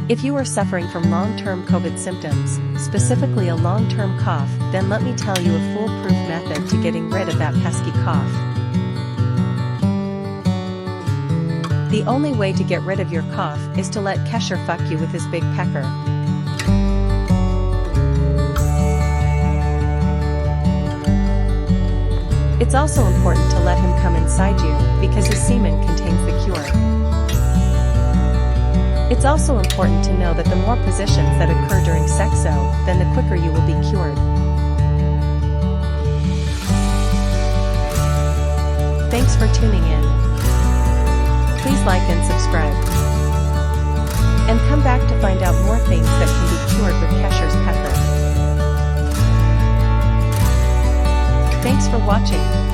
If you are suffering from long-term COVID symptoms, specifically a long-term cough, then let me tell you a foolproof method to getting rid of that pesky cough. The only way to get rid of your cough is to let Kesher fuck you with his big pecker. It's also important to let him come inside you, because his semen contains the cure. It's also important to know that the more positions that occur during sexo, then the quicker you will be cured. Thanks for tuning in. Please like and subscribe. And come back to find out more things that can be cured with Kesher's pecker. Thanks for watching.